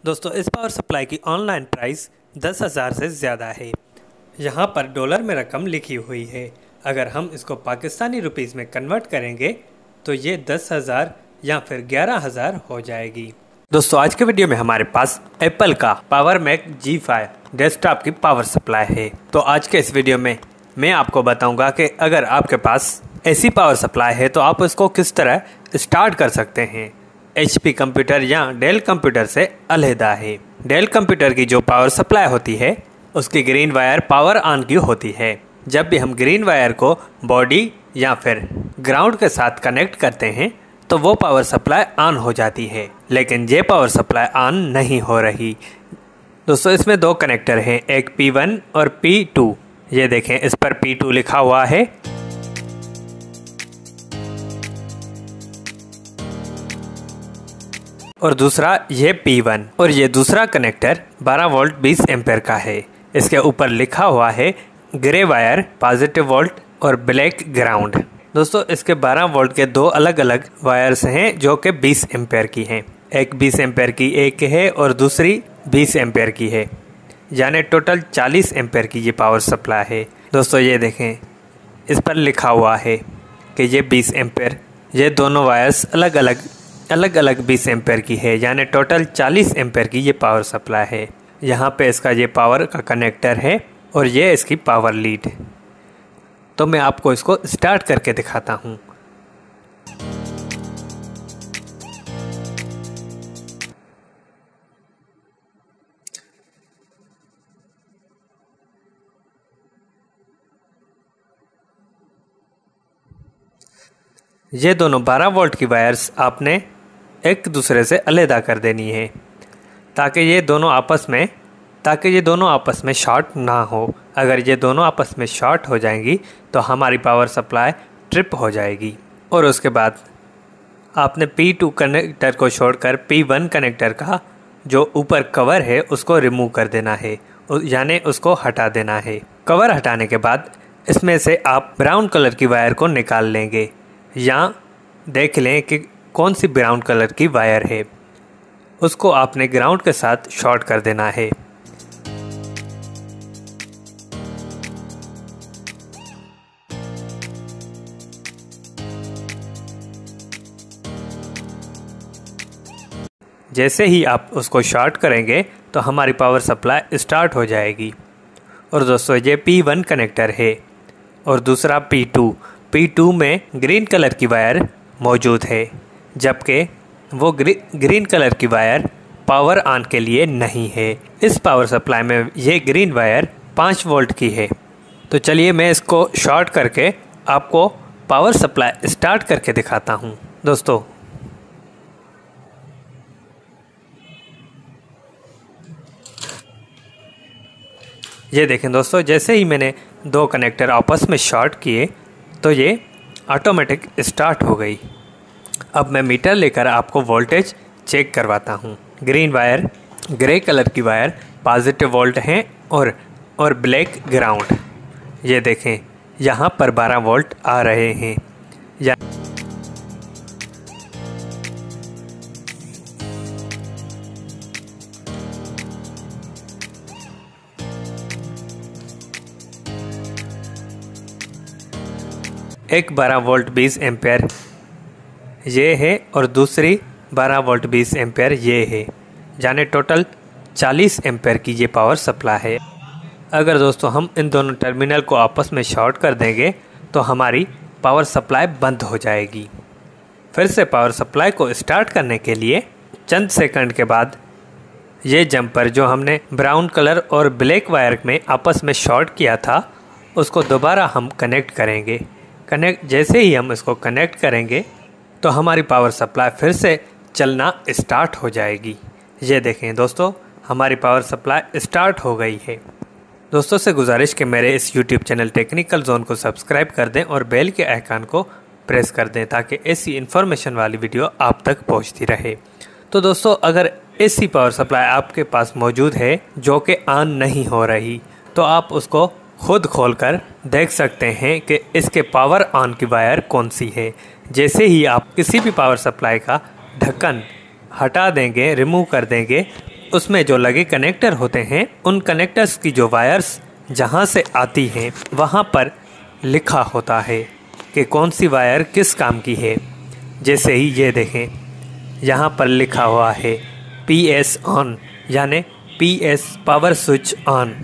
दोस्तों इस power supply की ऑनलाइन प्राइस 10,000 से ज़्यादा है। यहाँ पर डॉलर में रकम लिखी हुई है। अगर हम इसको पाकिस्तानी रुपीस में कन्वर्ट करेंगे तो ये 10,000 या फिर 11,000 हो जाएगी। दोस्तों आज के वीडियो में हमारे पास एप्पल का पावर मैक G5 डेस्कटॉप की पावर सप्लाई है। तो आज के इस वीडियो में मैं आपको बताऊंगा कि अगर आपके पास ऐसी पावर सप्लाई है तो आप इसको किस तरह स्टार्ट कर सकते हैं। HP कंप्यूटर या डेल कंप्यूटर से अलहदा है। डेल कंप्यूटर की जो पावर सप्लाई होती है उसकी ग्रीन वायर पावर ऑन की होती है। जब भी हम ग्रीन वायर को बॉडी या फिर ग्राउंड के साथ कनेक्ट करते हैं तो वो पावर सप्लाई ऑन हो जाती है, लेकिन ये पावर सप्लाई ऑन नहीं हो रही। दोस्तों इसमें दो कनेक्टर हैं, एक P1 और P2। ये देखें इस पर P2 लिखा हुआ है और दूसरा ये P1 और ये दूसरा कनेक्टर 12 वोल्ट 20 एम्पेयर का है। इसके ऊपर लिखा हुआ है ग्रे वायर पॉजिटिव वोल्ट और ब्लैक ग्राउंड। दोस्तों इसके 12 वोल्ट के दो अलग अलग वायर्स हैं जो कि 20 एम्पेयर की हैं। एक 20 एम्पेयर की एक है और दूसरी 20 एम्पेयर की है, यानी टोटल 40 एम्पेयर की ये पावर सप्लाई है। दोस्तों ये देखें इस पर लिखा हुआ है कि ये 20 एम्पेयर, ये दोनों वायर्स अलग अलग 20 एम्पेयर की है, यानी टोटल 40 एम्पेयर की ये पावर सप्लाई है। यहाँ पे इसका ये पावर का कनेक्टर है और ये इसकी पावर लीड। तो मैं आपको इसको स्टार्ट करके दिखाता हूँ। ये दोनों 12 वोल्ट की वायर्स आपने एक दूसरे से अलहदा कर देनी है ताकि ये दोनों आपस में शॉर्ट ना हो। अगर ये दोनों आपस में शॉर्ट हो जाएंगी तो हमारी पावर सप्लाई ट्रिप हो जाएगी। और उसके बाद आपने P2 कनेक्टर को छोड़कर P1 कनेक्टर का जो ऊपर कवर है उसको रिमूव कर देना है, यानी उसको हटा देना है। कवर हटाने के बाद इसमें से आप ब्राउन कलर की वायर को निकाल लेंगे या देख लें कि कौन सी ब्राउन कलर की वायर है, उसको आपने ग्राउंड के साथ शॉर्ट कर देना है। जैसे ही आप उसको शॉर्ट करेंगे तो हमारी पावर सप्लाई स्टार्ट हो जाएगी। और दोस्तों ये P1 कनेक्टर है और दूसरा P2 में ग्रीन कलर की वायर मौजूद है, जबकि वो ग्रीन कलर की वायर पावर ऑन के लिए नहीं है। इस पावर सप्लाई में ये ग्रीन वायर 5 वोल्ट की है। तो चलिए मैं इसको शॉर्ट करके आपको पावर सप्लाई स्टार्ट करके दिखाता हूँ। दोस्तों ये देखें दोस्तों, जैसे ही मैंने दो कनेक्टर आपस में शॉर्ट किए तो ये ऑटोमेटिक स्टार्ट हो गई। अब मैं मीटर लेकर आपको वोल्टेज चेक करवाता हूँ। ग्रीन वायर, ग्रे कलर की वायर पॉजिटिव वोल्ट हैं और ब्लैक ग्राउंड। ये देखें यहाँ पर 12 वोल्ट आ रहे हैं। एक 12 वोल्ट 20 एम्पेयर ये है और दूसरी 12 वोल्ट 20 एम्पेयर ये है, यानी टोटल 40 एम्पेयर की ये पावर सप्लाई है। अगर दोस्तों हम इन दोनों टर्मिनल को आपस में शॉर्ट कर देंगे तो हमारी पावर सप्लाई बंद हो जाएगी। फिर से पावर सप्लाई को स्टार्ट करने के लिए चंद सेकंड के बाद ये जंपर जो हमने ब्राउन कलर और ब्लैक वायर में आपस में शॉर्ट किया था उसको दोबारा हम कनेक्ट करेंगे। जैसे ही हम इसको कनेक्ट करेंगे तो हमारी पावर सप्लाई फिर से चलना स्टार्ट हो जाएगी। ये देखें दोस्तों हमारी पावर सप्लाई स्टार्ट हो गई है। दोस्तों से गुजारिश कि मेरे इस YouTube चैनल टेक्निकल जोन को सब्सक्राइब कर दें और बेल के आइकन को प्रेस कर दें ताकि ऐसी इन्फॉर्मेशन वाली वीडियो आप तक पहुंचती रहे। तो दोस्तों अगर ऐसी पावर सप्लाई आपके पास मौजूद है जो कि ऑन नहीं हो रही तो आप उसको खुद खोलकर देख सकते हैं कि इसके पावर ऑन की वायर कौन सी है। जैसे ही आप किसी भी पावर सप्लाई का ढक्कन हटा देंगे, रिमूव कर देंगे, उसमें जो लगे कनेक्टर होते हैं, उन कनेक्टर्स की जो वायर्स जहाँ से आती हैं वहाँ पर लिखा होता है कि कौन सी वायर किस काम की है। जैसे ही ये देखें, यहाँ पर लिखा हुआ है PS ऑन, यानी PS पावर स्विच ऑन।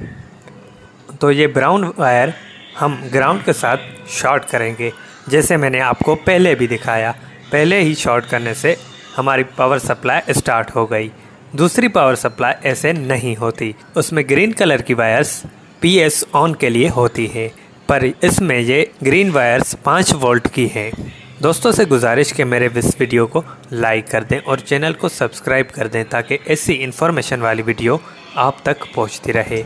तो ये ब्राउन वायर हम ग्राउंड के साथ शॉर्ट करेंगे, जैसे मैंने आपको पहले भी दिखाया। पहले ही शॉर्ट करने से हमारी पावर सप्लाई स्टार्ट हो गई। दूसरी पावर सप्लाई ऐसे नहीं होती, उसमें ग्रीन कलर की वायर्स PS ऑन के लिए होती है, पर इसमें ये ग्रीन वायर्स 5 वोल्ट की है। दोस्तों से गुजारिश कि मेरे इस वीडियो को लाइक कर दें और चैनल को सब्सक्राइब कर दें ताकि ऐसी इन्फॉर्मेशन वाली वीडियो आप तक पहुंचती रहे।